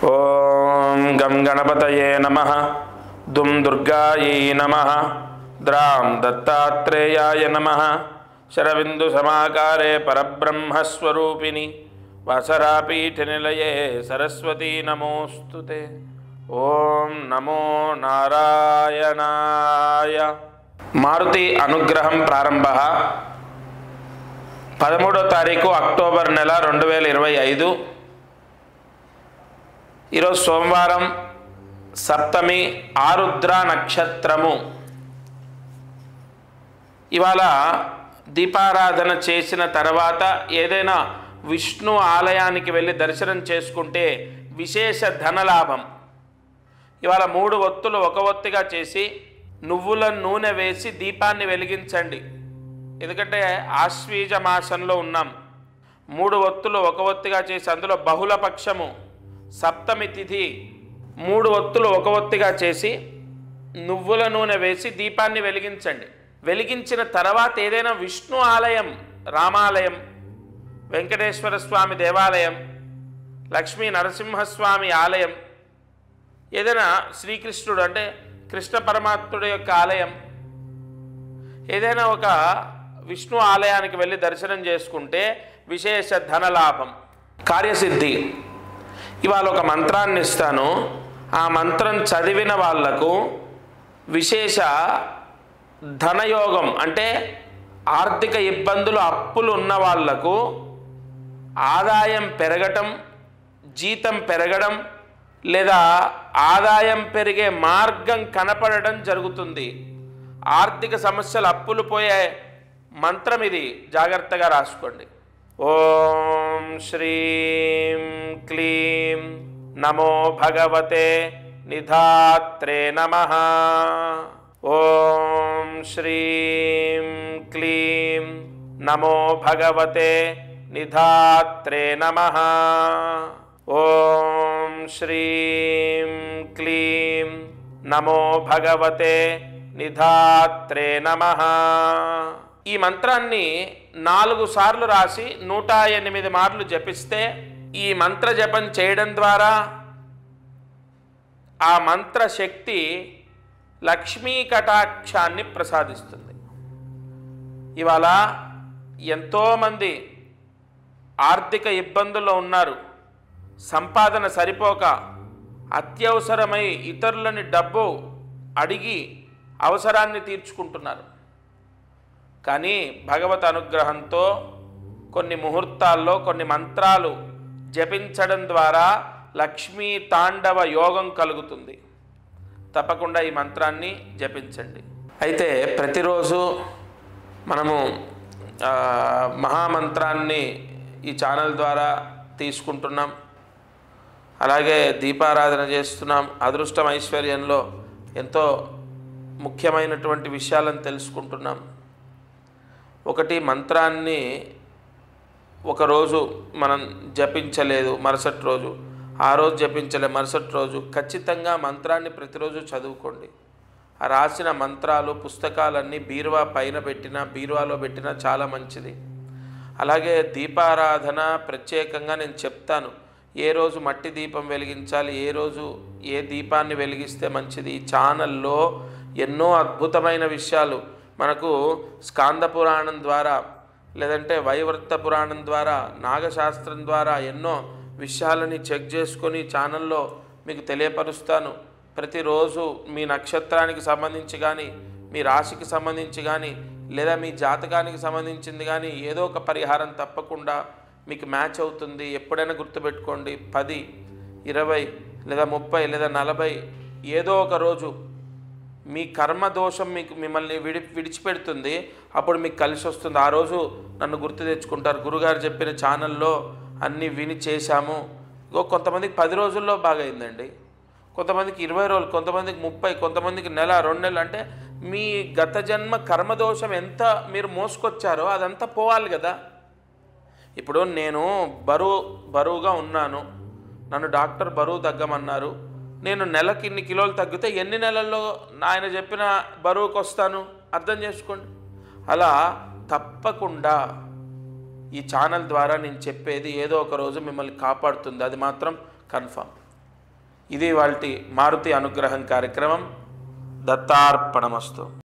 ఓం గం గణపతయే నమః దుం దుర్గాయై నమః ద్రాం దత్తాత్రేయాయ నమః శరవిందు సమాకారే పరబ్రహ్మస్వరూపిణి వాసరాపీఠనిలయే సరస్వతీ నమోస్తుతే. ఓం నమో నారాయణాయ. మారుతి అనుగ్రహం ప్రారంభ 13వ తారీఖు అక్టోబర్ నెల 2025. ఈరోజు సోమవారం, సప్తమి, ఆరుద్ర నక్షత్రము. ఇవాళ దీపారాధన చేసిన తర్వాత ఏదైనా విష్ణు ఆలయానికి వెళ్ళి దర్శనం చేసుకుంటే విశేష ధనలాభం. ఇవాళ 3 ఒత్తులు ఒక ఒత్తిగా చేసి నువ్వుల నూనె వేసి దీపాన్ని వెలిగించండి. ఎందుకంటే ఆశ్వీజ మాసంలో ఉన్నాం. 3 ఒత్తులు ఒక ఒత్తిగా చేసి అందులో బహుళపక్షము సప్తమి తిథి 3 ఒత్తులు ఒక ఒత్తిగా చేసి నువ్వుల నూనె వేసి దీపాన్ని వెలిగించండి. వెలిగించిన తర్వాత ఏదైనా విష్ణు ఆలయం, రామాలయం, వెంకటేశ్వర స్వామి దేవాలయం, లక్ష్మీ నరసింహస్వామి ఆలయం, ఏదైనా శ్రీకృష్ణుడు అంటే కృష్ణ పరమాత్ముడి యొక్క ఆలయం, ఏదైనా ఒక విష్ణు ఆలయానికి వెళ్ళి దర్శనం చేసుకుంటే విశేష ధనలాభం, కార్యసిద్ధి. ఇవాళ ఒక మంత్రాన్ని ఇస్తాను. ఆ మంత్రం చదివిన వాళ్లకు విశేష ధనయోగం, అంటే ఆర్థిక ఇబ్బందులు, అప్పులు ఉన్న వాళ్లకు ఆదాయం పెరగటం, జీతం పెరగడం లేదా ఆదాయం పెరిగే మార్గం కనపడడం జరుగుతుంది. ఆర్థిక సమస్యలు, అప్పులు పోయే మంత్రం ఇది. జాగ్రత్తగా రాసుకోండి. ఓం శ్రీం క్లీం నమో భగవతే నిధాత్రే నమః. ఓం శ్రీం క్లీం నమో భగవతే నిధాత్రే నమః. ఓం శ్రీం క్లీం నమో భగవతే నిధాత్రే నమః. ఈ మంత్రాన్ని 4 సార్లు రాసి 108 మార్లు జపిస్తే ఈ మంత్ర జపం చేయడం ద్వారా ఆ మంత్ర శక్తి లక్ష్మీ కటాక్షాన్ని ప్రసాదిస్తుంది. ఇవాళ ఎంతోమంది ఆర్థిక ఇబ్బందుల్లో ఉన్నారు. సంపాదన సరిపోక అత్యవసరమై ఇతరులని డబ్బు అడిగి అవసరాన్ని తీర్చుకుంటున్నారు. కానీ భగవత్ అనుగ్రహంతో కొన్ని ముహూర్తాల్లో కొన్ని మంత్రాలు జపించడం ద్వారా లక్ష్మీ తాండవ యోగం కలుగుతుంది. తప్పకుండా ఈ మంత్రాన్ని జపించండి. అయితే ప్రతిరోజు మనము మహామంత్రాన్ని ఈ ఛానల్ ద్వారా తీసుకుంటున్నాం. అలాగే దీపారాధన చేస్తున్నాం. అదృష్టం ఐశ్వర్యంలో ఎంతో ముఖ్యమైనటువంటి విషయాలను తెలుసుకుంటున్నాం. ఒకటి, మంత్రాన్ని ఒకరోజు మనం జపించలేదు, మరుసటి రోజు, ఆ రోజు జపించలే, మరుసటి రోజు ఖచ్చితంగా మంత్రాన్ని ప్రతిరోజు చదువుకోండి. ఆ రాసిన మంత్రాలు పుస్తకాలన్నీ బీరువా పైన పెట్టినా, బీరువాలో పెట్టినా చాలా మంచిది. అలాగే దీపారాధన ప్రత్యేకంగా నేను చెప్తాను. ఏ రోజు మట్టి దీపం వెలిగించాలి, ఏ రోజు ఏ దీపాన్ని వెలిగిస్తే మంచిది. ఈ ఛానల్లో ఎన్నో అద్భుతమైన విషయాలు మనకు స్కాంద పురాణం ద్వారా, లేదంటే వైవర్త పురాణం ద్వారా, నాగశాస్త్రం ద్వారా ఎన్నో విషయాలని చెక్ చేసుకొని ఛానల్లో మీకు తెలియపరుస్తాను. ప్రతిరోజు మీ నక్షత్రానికి సంబంధించి కానీ, మీ రాశికి సంబంధించి కానీ, లేదా మీ జాతకానికి సంబంధించింది కానీ ఏదో ఒక పరిహారం తప్పకుండా మీకు మ్యాచ్ అవుతుంది. ఎప్పుడైనా గుర్తుపెట్టుకోండి. 10, 20 లేదా 30 లేదా 40 ఏదో ఒక రోజు మీ కర్మదోషం మిమ్మల్ని విడిచిపెడుతుంది. అప్పుడు మీకు కలిసి వస్తుంది. ఆ రోజు నన్ను గుర్తు తెచ్చుకుంటారు. గురుగారు చెప్పిన ఛానల్లో అన్నీ విని చేశాము. కొంతమందికి 10 రోజుల్లో బాగైందండి, కొంతమందికి 20 రోజులు, కొంతమందికి 30, కొంతమందికి నెల, 2 నెలలు. అంటే మీ గత జన్మ కర్మదోషం ఎంత మీరు మోసుకొచ్చారో అదంతా పోవాలి కదా. ఇప్పుడు నేను బరువుగా ఉన్నాను, నన్ను డాక్టర్ బరువు తగ్గమన్నారు. నేను నెలకి ఇన్ని కిలోలు తగ్గితే ఎన్ని నెలల్లో ఆయన చెప్పిన బరువుకు వస్తాను? అర్థం చేసుకోండి. అలా తప్పకుండా ఈ ఛానల్ ద్వారా నేను చెప్పేది ఏదో ఒక రోజు మిమ్మల్ని కాపాడుతుంది. అది మాత్రం కన్ఫర్మ్. ఇది వాల్టి మారుతి అనుగ్రహం కార్యక్రమం. దత్తార్పణమస్తు.